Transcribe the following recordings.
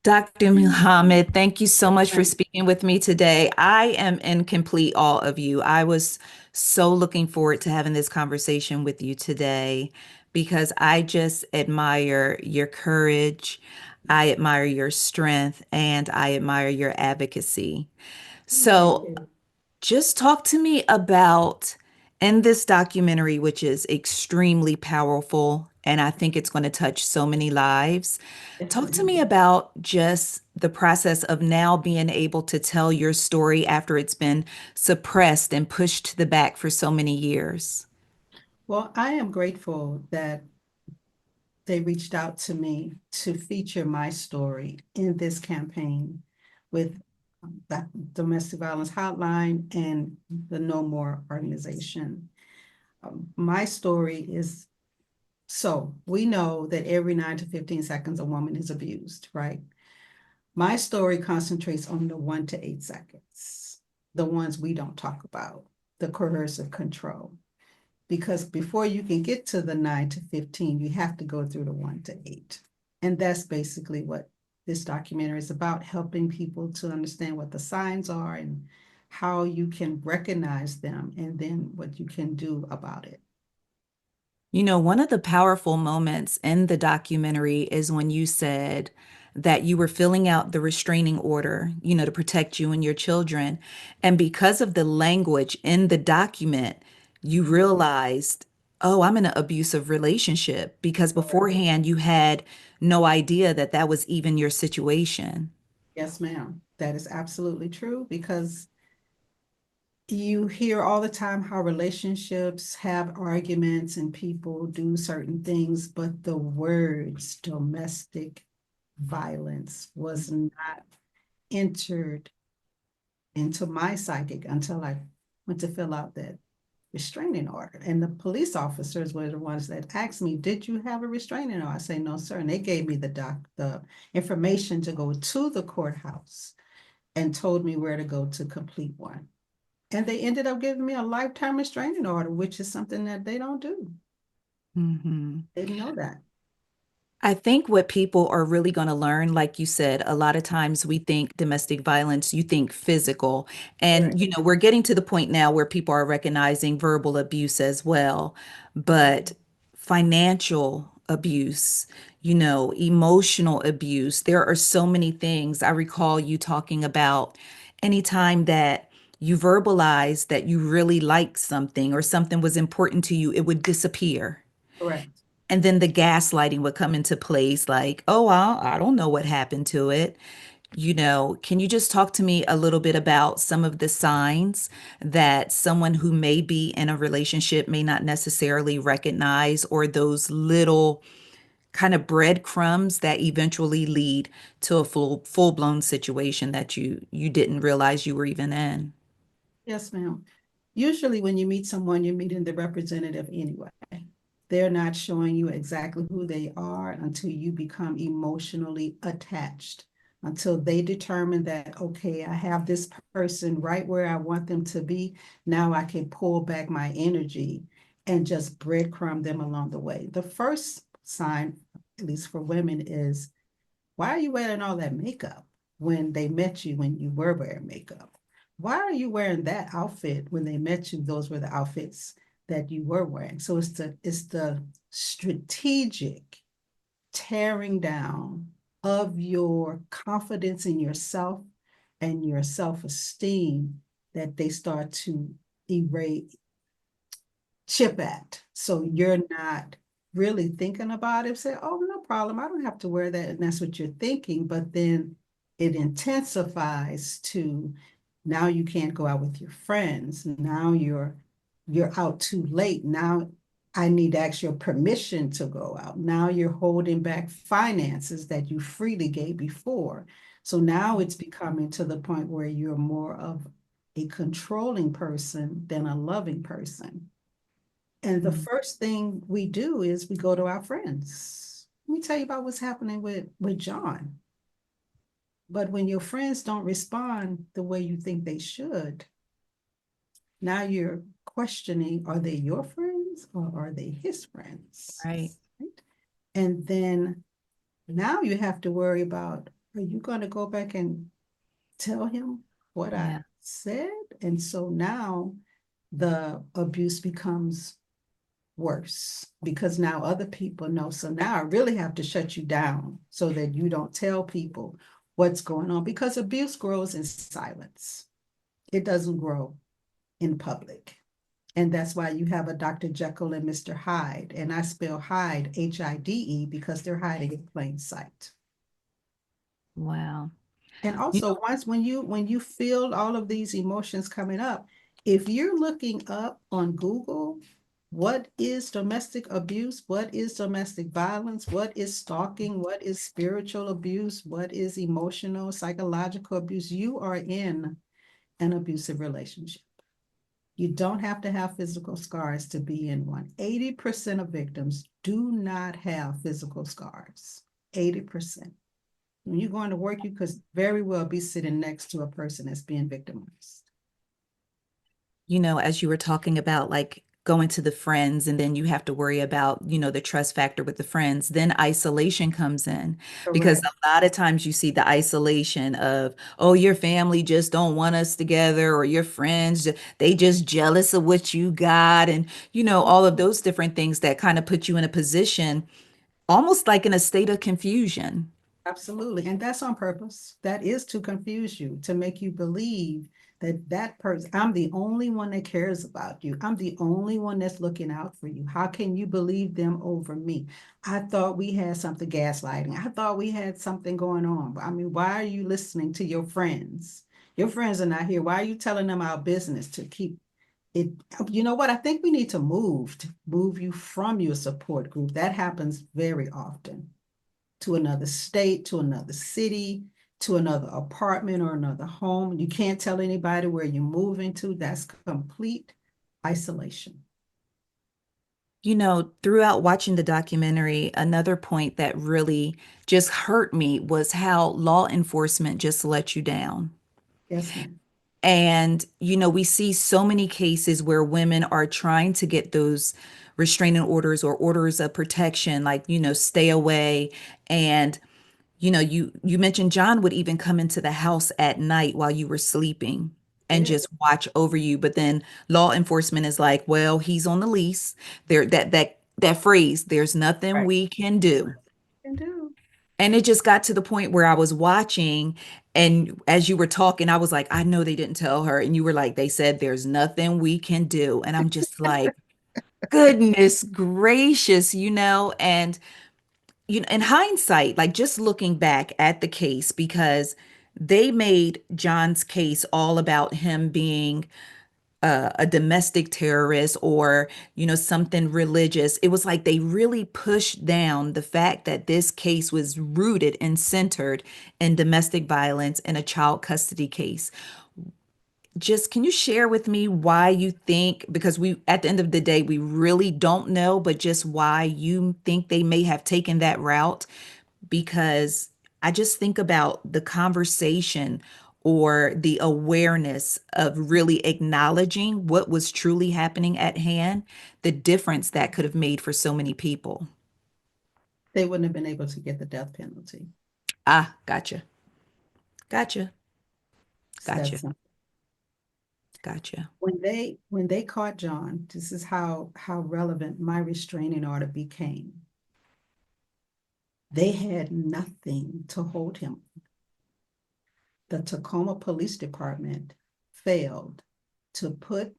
Dr. Muhammad, thank you so much for speaking with me today. I am in complete awe of you. I was so looking forward to having this conversation with you today because I just admire your courage, I admire your strength, and I admire your advocacy. Thank So, you. just talk to me about in this documentary, which is extremely powerful, and I think it's going to touch so many lives. Yes, Talk to ma'am. me about just the process of now being able to tell your story after it's been suppressed and pushed to the back for so many years. Well, I am grateful that they reached out to me to feature my story in this campaign with the Domestic Violence Hotline and the No More organization. My story is so we know that every 9 to 15 seconds a woman is abused, right? My story concentrates on the 1 to 8 seconds, the ones we don't talk about, the coercive control. Because before you can get to the 9 to 15, you have to go through the 1 to 8. And that's basically what this documentary is about, helping people to understand what the signs are and how you can recognize them and then what you can do about it. You know, one of the powerful moments in the documentary is when you said that you were filling out the restraining order, to protect you and your children. And because of the language in the document, you realized, oh, I'm in an abusive relationship because beforehand you had no idea that that was even your situation. Yes, ma'am. That is absolutely true because you hear all the time how relationships have arguments and people do certain things, but the words domestic violence was not entered into my psychic until I went to fill out that restraining order. And the police officers were the ones that asked me, "Did you have a restraining order?" I say, "No, sir." And they gave me the information to go to the courthouse and told me where to go to complete one. And they ended up giving me a lifetime restraining order, which is something that they don't do. Mhm. Didn't know that. I think what people are really going to learn, like you said, a lot of times we think domestic violence, you think physical. And, Correct. we're getting to the point now where people are recognizing verbal abuse as well, but financial abuse, emotional abuse. There are so many things. I recall you talking about anytime that you verbalized that you really liked something or something was important to you, it would disappear. Correct. And then the gaslighting would come into place like, oh, I don't know what happened to it. Can you just talk to me a little bit about some of the signs that someone who may be in a relationship may not necessarily recognize, or those little kind of breadcrumbs that eventually lead to a full-blown situation that you didn't realize you were even in? Yes, ma'am. Usually when you meet someone, you're meeting the representative anyway. They're not showing you exactly who they are until you become emotionally attached, until they determine that, okay, I have this person right where I want them to be. Now I can pull back my energy and just breadcrumb them along the way. The first sign, at least for women, is why are you wearing all that makeup when they met you when you were wearing makeup? Why are you wearing that outfit when they met you? Those were the outfits that you were wearing. So it's the strategic tearing down of your confidence in yourself and your self-esteem that they start to erase chip at. So you're not really thinking about it. Say, oh, no problem. I don't have to wear that. And that's what you're thinking. But then it intensifies to now you can't go out with your friends. Now you're out too late. Now I need to ask your permission to go out. Now you're holding back finances that you freely gave before. So now it's becoming to the point where you're more of a controlling person than a loving person. And the Mm. first thing we do is we go to our friends. Let me tell you about what's happening with John. But when your friends don't respond the way you think they should, now you're questioning, are they your friends or are they his friends? Right. Right? And then now you have to worry about, are you going to go back and tell him what I Yeah. said? And so now the abuse becomes worse because now other people know. So now I really have to shut you down so that you don't tell people what's going on because abuse grows in silence. It doesn't grow in public. And that's why you have a Dr. Jekyll and Mr. Hyde. And I spell Hyde, Hide, because they're hiding in plain sight. Wow. And You also once when you feel all of these emotions coming up, if you're looking up on Google, what is domestic abuse? What is domestic violence? What is stalking? What is spiritual abuse? What is emotional, psychological abuse? You are in an abusive relationship. You don't have to have physical scars to be in one. 80% of victims do not have physical scars. 80%. When you're going to work, you could very well be sitting next to a person that's being victimized. as you were talking about like going to the friends and then you have to worry about, the trust factor with the friends, then isolation comes in because Correct. a lot of times you see the isolation of, oh, your family just don't want us together or your friends, they just jealous of what you got and, all of those different things that kind of put you in a position almost like in a state of confusion. Absolutely. And that's on purpose. That is to confuse you, to make you believe that that person, I'm the only one that cares about you. I'm the only one that's looking out for you. How can you believe them over me? I thought we had something gaslighting. I thought we had something going on. I mean, why are you listening to your friends? Your friends are not here. Why are you telling them our business to keep it? You know what? I think we need to move you from your support group. That happens very often to another state, to another city, to another apartment or another home. You can't tell anybody where you're moving to. That's complete isolation. Throughout watching the documentary, another point that really just hurt me was how law enforcement just let you down. Yes, ma'am. And, we see so many cases where women are trying to get those restraining orders or orders of protection, like, stay away. And, you mentioned John would even come into the house at night while you were sleeping and Yeah, just watch over you. But then law enforcement is like, well, he's on the lease. That phrase, there's nothing right. we can do. Can do. And it just got to the point where I was watching, and as you were talking, I was like, I know they didn't tell her. And you were like, they said there's nothing we can do. And I'm just like, goodness gracious, and in hindsight, like just looking back at the case, because they made John's case all about him being a domestic terrorist or something religious. It was like they really pushed down the fact that this case was rooted and centered in domestic violence in a child custody case. Just can you share with me why you think, because we at the end of the day we really don't know, but just why you think they may have taken that route? Because I just think about the conversation or the awareness of really acknowledging what was truly happening at hand, the difference that could have made for so many people. They wouldn't have been able to get the death penalty. Ah, gotcha. Gotcha. So Gotcha. that's Gotcha. when they caught John. This is how relevant my restraining order became. They had nothing to hold him. The Tacoma Police Department failed to put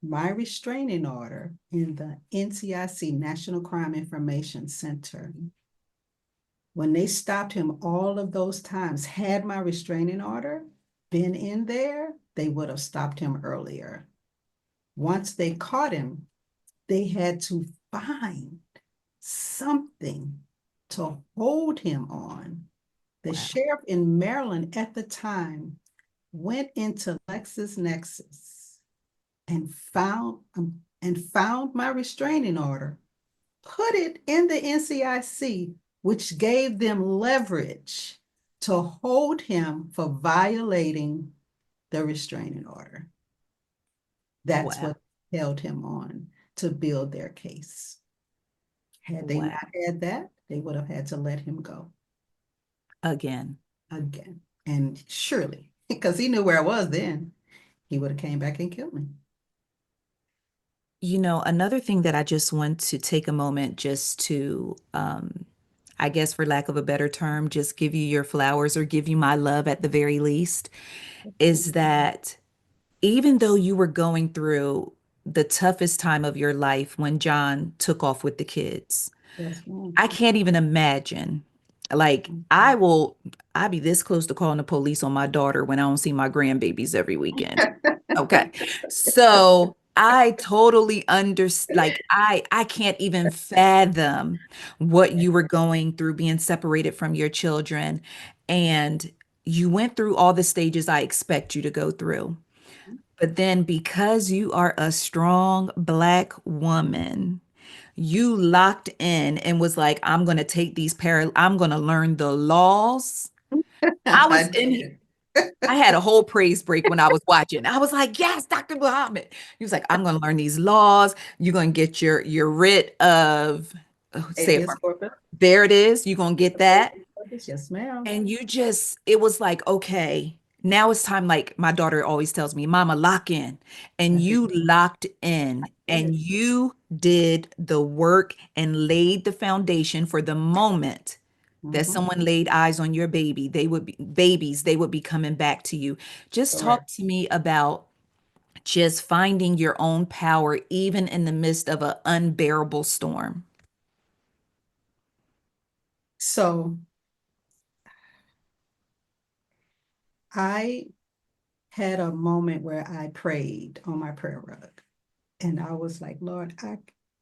my restraining order in the NCIC, National Crime Information Center. When they stopped him all of those times, had my restraining order been in there, they would have stopped him earlier. Once they caught him, they had to find something to hold him on. The Wow. sheriff in Maryland at the time went into LexisNexis and found my restraining order, put it in the NCIC, which gave them leverage to hold him for violating the restraining order. That's Wow. what held him on to build their case. Had they Wow. not had that, they would have had to let him go. Again. again. And surely, because he knew where I was then, he would have came back and killed me. Another thing that I just want to take a moment just to, I guess for lack of a better term, just give you your flowers or give you my love at the very least, is that even though you were going through the toughest time of your life when John took off with the kids, Yes, I ma'am. can't even imagine. Like, I'd be this close to calling the police on my daughter when I don't see my grandbabies every weekend. Okay. So I totally understand. Like, I can't even fathom what you were going through being separated from your children. And you went through all the stages I expect you to go through. But then because you are a strong Black woman, you locked in and was like, I'm going to learn the laws. I I was in, did. I had a whole praise break when I was watching. I was like, yes, Dr. Muhammad. He was like, I'm going to learn these laws. You're going to get your writ of, oh, say it. Habeas corpus. There it is. You're going to get that. Habeas corpus. Yes, ma'am. And it was like, okay, now it's time. Like my daughter always tells me, Mama, lock in. I And did. you locked I in and did. you did the work and laid the foundation for the moment that Mhm. someone laid eyes on your baby. They would be coming back to you. Just talk Correct. to me about just finding your own power, even in the midst of an unbearable storm. So I had a moment where I prayed on my prayer rug. And I was like, Lord,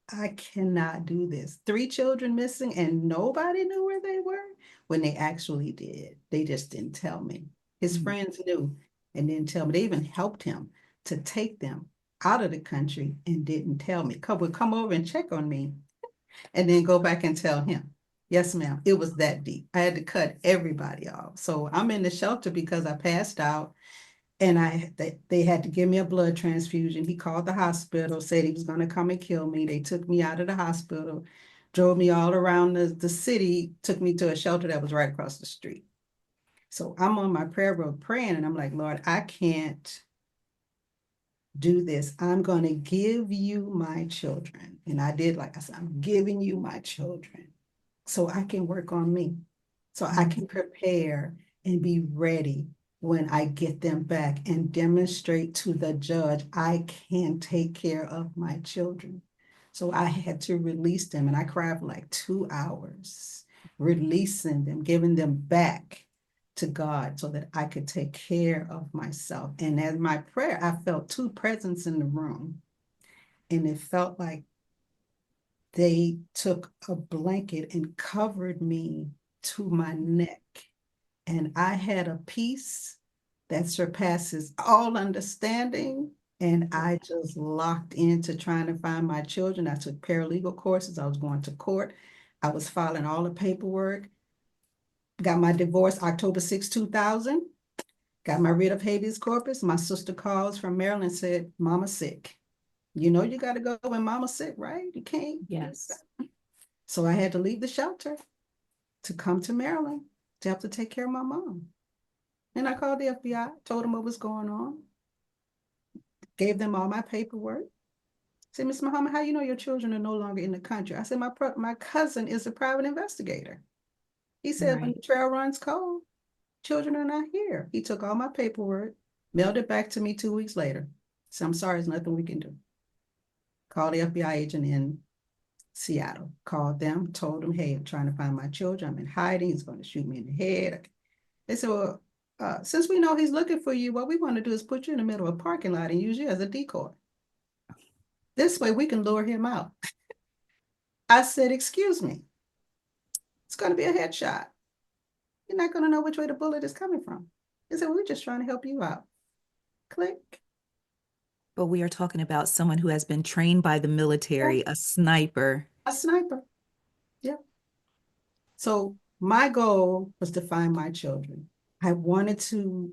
I cannot do this. Three children missing and nobody knew where they were when they actually did. They just didn't tell me. His Mm. friends knew and didn't tell me. They even helped him to take them out of the country and didn't tell me. Would come over and check on me and then go back and tell him. Yes, ma'am. It was that deep. I had to cut everybody off. So I'm in the shelter because I passed out and they had to give me a blood transfusion. He called the hospital, said he was going to come and kill me. They took me out of the hospital, drove me all around the city, took me to a shelter that was right across the street. So I'm on my prayer room praying, and I'm like, Lord, I can't do this. I'm going to give you my children. And I did, like I said, I'm giving you my children so I can work on me, so I Mm. can prepare and be ready when I get them back and demonstrate to the judge I can take care of my children. So I had to release them, and I cried for like 2 hours, releasing them, giving them back to God so that I could take care of myself. And as my prayer, I felt two presence in the room, and it felt like they took a blanket and covered me to my neck. And I had a peace that surpasses all understanding. And I just locked into trying to find my children. I took paralegal courses. I was going to court. I was filing all the paperwork. Got my divorce October 6, 2000. Got my writ of habeas corpus. My sister calls from Maryland and said, Mama's sick. You know you got to go when Mama's sick, right? You can't. Yes. So I had to leave the shelter to come to Maryland to have to take care of my mom. And I called the FBI, told them what was going on, gave them all my paperwork. Said, Miss Muhammad, how you know your children are no longer in the country? I said, my cousin is a private investigator. He said, when Right. the trail runs cold, children are not here. He took all my paperwork, mailed it back to me 2 weeks later. So I'm sorry, there's nothing we can do. Called the FBI agent in Seattle, called them, told them, hey, I'm trying to find my children. I'm in hiding. He's going to shoot me in the head. They said, well, since we know he's looking for you, what we want to do is put you in the middle of a parking lot and use you as a decoy. This way we can lure him out. I said, excuse me, it's going to be a headshot. You're not going to know which way the bullet is coming from. They said, well, we're just trying to help you out. Click. But we are talking about someone who has been trained by the Yeah, military, a sniper. a sniper. Yeah. So my goal was to find my children. I wanted to,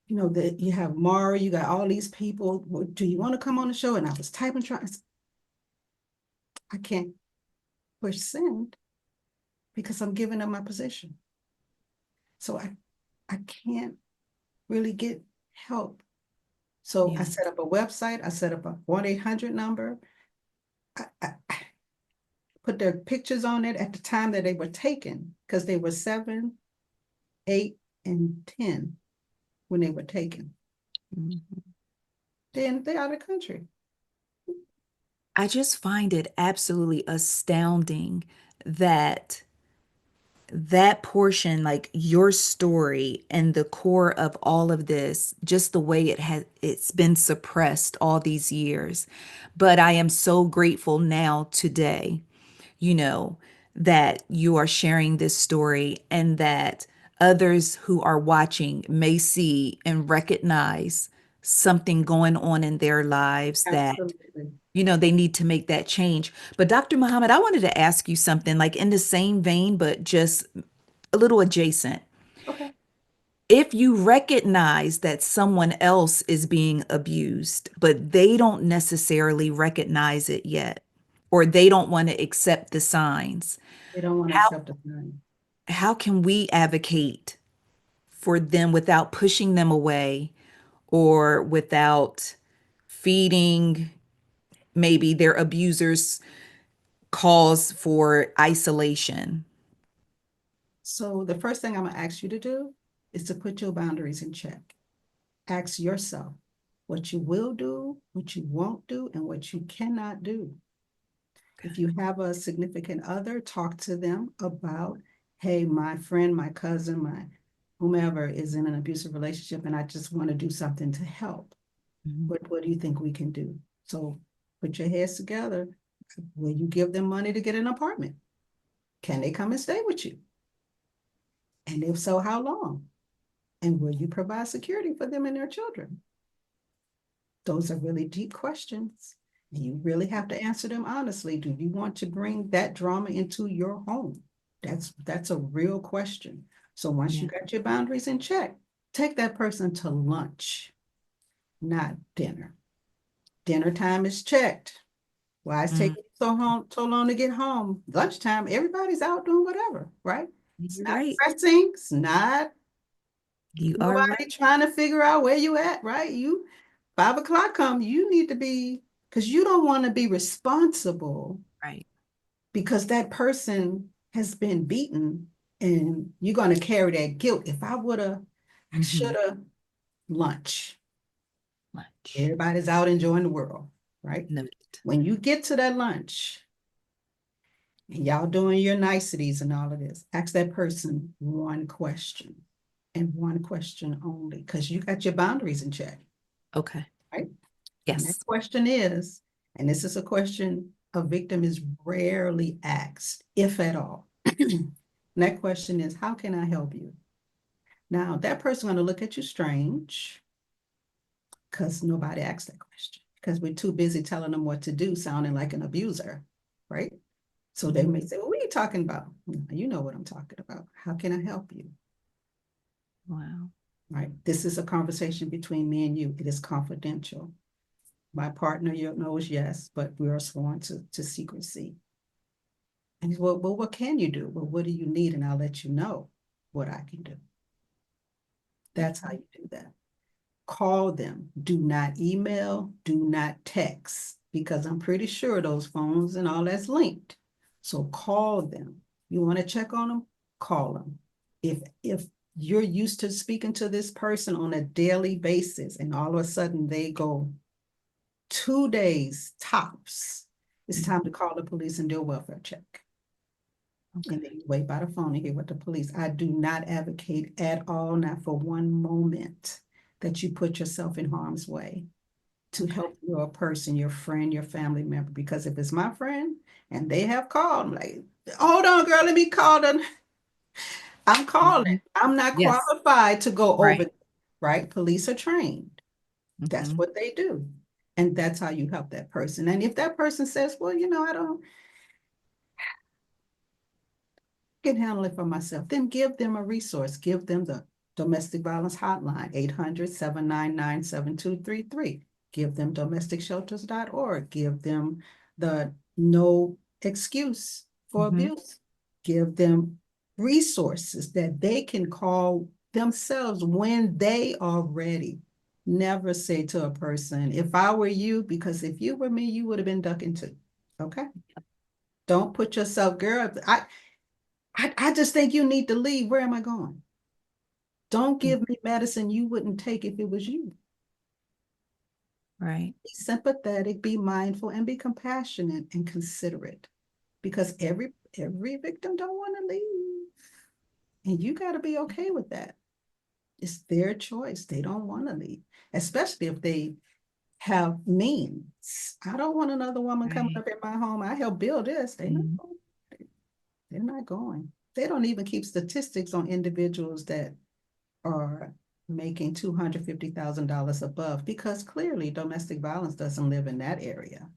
that you have Mara, you got all these people. Do you want to come on the show? And I was typing, trying. I can't push send because I'm giving up my position. So I can't really get help. So I Yeah. set up a website, I set up a 1-800 number. I put their pictures on it at the time that they were taken, because they were 7, 8, and 10 when they were taken. Mhm. Then they're out of the country. I just find it absolutely astounding that that portion, like your story and the core of all of this, just the way it's been suppressed all these years. But I am so grateful now today, you know, that you are sharing this story and that others who are watching may see and recognize something going on in their lives that Absolutely. they need to make that change. But Dr. Muhammad, I wanted to ask you something like in the same vein, but just a little adjacent. Okay. If you recognize that someone else is being abused, but they don't necessarily recognize it yet, or they don't want to accept the signs, They don't want to how accept the time. how can we advocate for them without pushing them away or without feeding maybe their abusers cause for isolation? So the first thing I'm gonna ask you to do is to put your boundaries in check. Ask yourself what you will do, what you won't do, and what you cannot do. If you have a significant other, talk to them about, hey, my friend, my cousin, my whomever is in an abusive relationship, and I just want to do something to help. Mhm. What do you think we can do? So put your heads together. Will you give them money to get an apartment? Can they come and stay with you? And if so, how long? And will you provide security for them and their children? Those are really deep questions. And you really have to answer them honestly. Do you want to bring that drama into your home? That's a real question. So once you Yeah. got your boundaries in check, take that person to lunch, not dinner. Dinner time is checked. Why it's Mm, taking so long to get home? Lunchtime, everybody's out doing whatever, right? It's you're not right. pressing, it's not You are nobody right. trying to figure out where you at, right? 5 o'clock come, you need to be, because you don't want to be responsible Right. because that person has been beaten and you're going to carry that guilt. If I would have, I Hmm. should have, lunch. Much. Everybody's out enjoying the world, right? Noted. When you get to that lunch and y'all doing your niceties and all of this, ask that person one question and one question only, because you got your boundaries in check, Okay. right? And that Yes. question is, and this is a question a victim is rarely asked, if at all. And that question is, how can I help you? Now, that person going to look at you strange because nobody asked that question because we're too busy telling them what to do, sounding like an abuser, right? So they Mhm. may say, well, what are you talking about? You know what I'm talking about. How can I help you? Wow. Right? This is a conversation between me and you. It is confidential. My partner, you knows yes, but we are sworn to secrecy. And he's, well, what can you do? Well, what do you need? And I'll let you know what I can do. That's how Mhm. you do that. Call them. Do not email. Do not text because I'm pretty sure those phones and all that's linked. So call them. You want to check on them? Call them. If you're used to speaking to this person on a daily basis and all of a sudden they go 2 days tops, it's time to Mhm. call the police and do a welfare check. Okay. And then you wait by the phone and hear what the police. I do not advocate at all, not for one moment, that you put yourself in harm's way to Okay. help your person, your friend, your family member. Because if it's my friend and they have called, I'm like, hold on, girl, let me call them. I'm calling. Mhm. I'm not Yes. qualified to go over, Right. right? Police are trained. That's Hmm. what they do. And that's how you help that person. And if that person says, well, I don't, can handle it for myself, then give them a resource. Give them the domestic violence hotline, 800-799-7233. Give them domesticshelters.org. Give them the no excuse for Hmm. abuse. Give them resources that they can call themselves when they are ready. Never say to a person, if I were you, because if you were me, you would have been ducking too. Okay. Don't put yourself, girl. I just think you need to leave. Where am I going? Don't give me medicine you wouldn't take if it was you. Right. Be sympathetic, be mindful, and be compassionate and considerate. Because every victim don't want to leave. And you got to be okay with that. It's their choice. They don't want to leave, especially if they have means. I don't want another woman coming Right. up in my home. I help build this. Mhm. They're not going. They don't even keep statistics on individuals that are making $250,000 above because clearly domestic violence doesn't live in that area.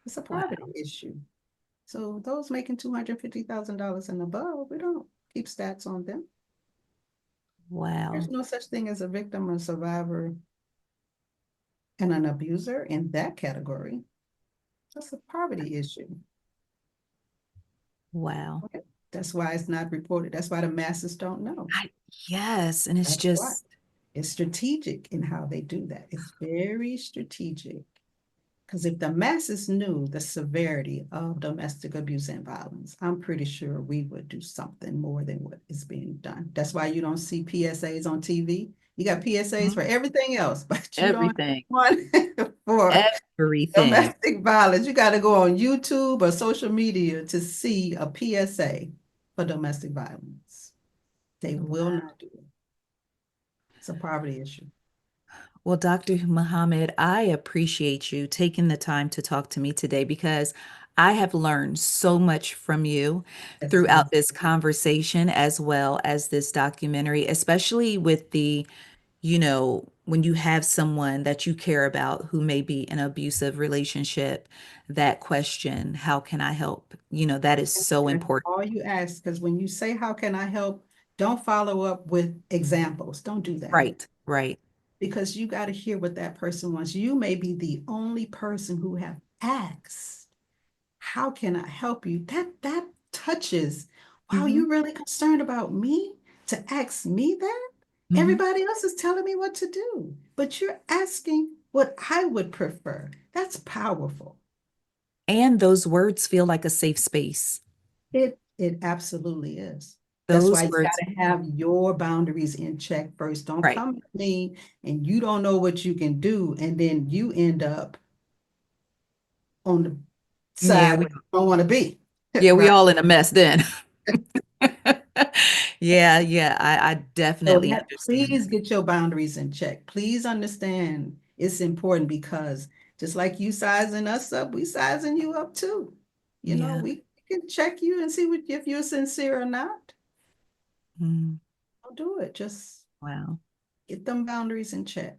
It's a poverty Wow. issue. So those making $250,000 and above, we don't keep stats on them. There's Wow. no such thing as a victim or survivor and an abuser in that category. That's a poverty issue. Wow. Okay. That's why it's not reported. That's why the masses don't know. I, yes. And it's That's why. just, It's strategic in how they do that. It's very strategic. Because if the masses knew the severity of domestic abuse and violence, I'm pretty sure we would do something more than what is being done. That's why you don't see PSAs on TV. You got PSAs for Mhm. everything else, but you don't have Everything. one for Everything. domestic violence. You got to go on YouTube or social media to see a PSA for domestic violence. They will Wow. not do it. It's a poverty issue. Well, Dr. Muhammad, I appreciate you taking the time to talk to me today because I have learned so much from you Yes, throughout ma'am. this conversation as well as this documentary, especially with when you have someone that you care about who may be in an abusive relationship, that question, how can I help? That is so That's important. all you ask, because when you say, how can I help? Don't follow up with examples. Don't do that Right, right. because you got to hear what that person wants. You may be the only person who have asked, how can I help you? That touches. Wow, Hmm. you really concerned about me to ask me that? Hmm. Everybody else is telling me what to do, but you're asking what I would prefer. That's powerful. And those words feel like a safe space. It absolutely is. That's why Those you got words, to have your boundaries in check first. Don't right. come at me and you don't know what you can do, and then you end up on the Yeah, side where you don't want to be. we Right. all in a mess then. Yeah, yeah, I So definitely understand please that. get your boundaries in check. Please understand it's important because just like you sizing us up, we sizing you up too. Yeah. We can check you and see if you're sincere or not. Mm, Don't do it. Just wow. get them boundaries in check.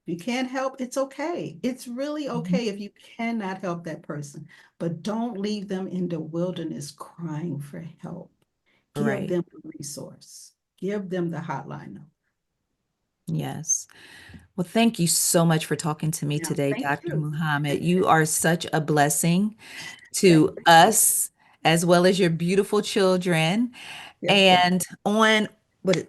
If you can't help, it's okay. It's really Mhm. okay if you cannot help that person, but don't leave them in the wilderness crying for help. Give Right. them a resource. Give them the hotline number. Yes. Well, thank you so much for talking to me Yeah, today, thank Dr. you. Muhammad. You are such a blessing Thank to you. us as well as your beautiful children. Yes, ma'am. And on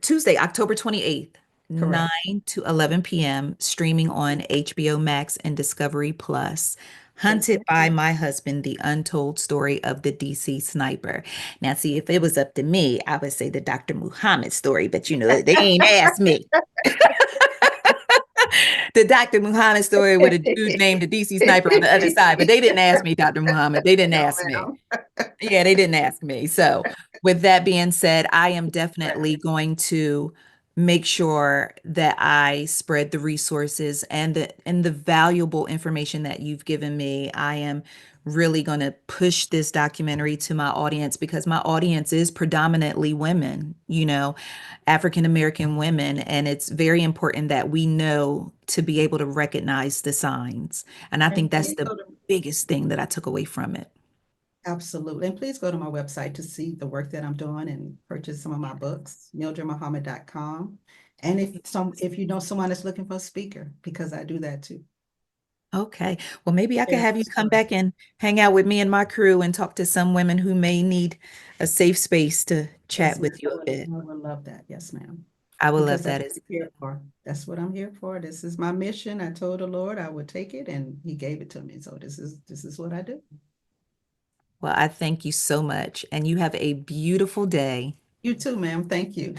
Tuesday, October 28th, Correct. 9 to 11 p.m., streaming on HBO Max and Discovery Plus. Yes, Hunted ma'am. by My Husband, The Untold Story of the DC Sniper. Now, see, if it was up to me, I would say the Dr. Muhammad story, but they ain't asked me. The Dr. Muhammad story with a dude named the DC Sniper on the other side, but they didn't ask me, Dr. Muhammad. They didn't No, ask me. ma'am. Yeah, they didn't ask me. So, with that being said, I am definitely going to make sure that I spread the resources and the valuable information that you've given me. I am really going to push this documentary to my audience because my audience is predominantly women, African American women, and it's very important that we know to be able to recognize the signs. And I And think that's please the go to biggest thing that I took away from it. absolutely. And please go to my website to see the work that I'm doing and purchase some of my books, mildredmuhammad.com. And if you know someone that's looking for a speaker, because I do that too. Okay. Well, maybe I could Share have my you come story. back and hang out with me and my crew and talk to some women who may need a safe space to Yes, chat ma'am. with you a bit. I would love that. Yes, ma'am. I would because love that's that what as I'm here for. That's what I'm here for. This is my mission. I told the Lord I would take it, and He gave it to me. So this is what I do. well. I thank you so much, and you have a beautiful day. You too, ma'am. Thank you.